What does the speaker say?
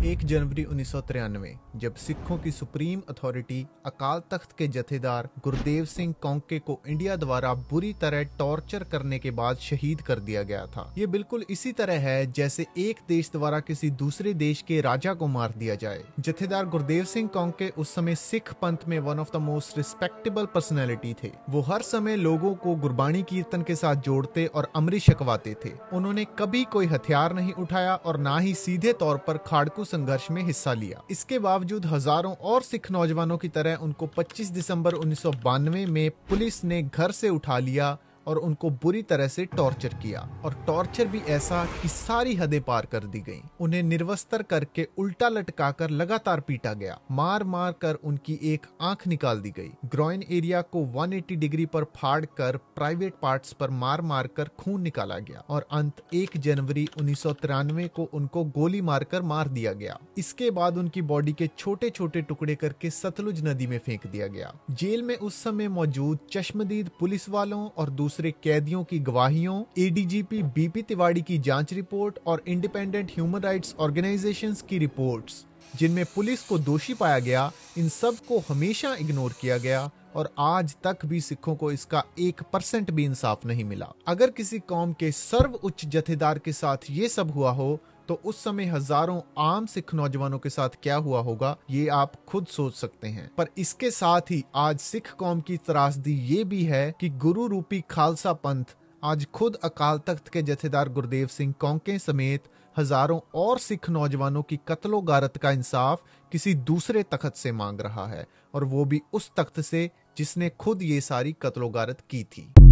1 जनवरी 1993 जब सिखों की सुप्रीम अथॉरिटी अकाल तख्त के जथेदार गुरदेव सिंह कौंके को इंडिया द्वारा बुरी तरह टॉर्चर करने के बाद शहीद कर दिया गया था। ये बिल्कुल इसी तरह है जैसे एक देश द्वारा किसी दूसरे देश के राजा को मार दिया जाए। जथेदार गुरदेव सिंह कौंके उस समय सिख पंथ में one of the most respectable personality थे। वो हर समय लोगों को गुरबानी कीर्तन के साथ जोड़ते और अमृत छकवाते थे। उन्होंने कभी कोई हथियार नहीं उठाया और ना ही सीधे तौर पर खाड़कू संघर्ष में हिस्सा लिया। इसके बावजूद हजारों और सिख नौजवानों की तरह उनको 25 दिसंबर 1992 में पुलिस ने घर से उठा लिया और उनको बुरी तरह से टॉर्चर किया, और टॉर्चर भी ऐसा कि सारी हदें पार कर दी गईं। उन्हें निर्वस्त्र करके उल्टा लटकाकर लगातार पीटा गया। मार मार कर उनकी एक आंख निकाल दी गई। ग्रॉइन एरिया को 180 डिग्री पर फाड़ कर प्राइवेट पार्ट्स पर मार मार कर खून निकाला गया और अंत 1 जनवरी 1993 को उनको गोली मारकर मार दिया गया। इसके बाद उनकी बॉडी के छोटे छोटे टुकड़े करके सतलुज नदी में फेंक दिया गया। जेल में उस समय मौजूद चश्मदीद पुलिस वालों और दूसरे कैदियों की गवाहियों, एडीजीपी बीपी तिवाड़ी की जांच रिपोर्ट और इंडिपेंडेंट ह्यूमन राइट्स ऑर्गेनाइजेशंस की रिपोर्ट्स, जिनमें पुलिस को दोषी पाया गया, इन सब को हमेशा इग्नोर किया गया और आज तक भी सिखों को इसका 1% भी इंसाफ नहीं मिला। अगर किसी कौम के सर्वोच्च जथेदार के साथ ये सब हुआ हो तो उस समय हजारों आम सिख नौजवानों के साथ क्या हुआ होगा, ये आप खुद सोच सकते हैं। पर इसके साथ ही आज सिख कौम की त्रासदी ये भी है कि गुरु रूपी खालसा पंथ आज खुद अकाल तख्त के जथेदार गुरदेव सिंह कौंके समेत हजारों और सिख नौजवानों की कत्लो गारत का इंसाफ किसी दूसरे तख्त से मांग रहा है, और वो भी उस तख्त से जिसने खुद ये सारी कत्लो गारत की थी।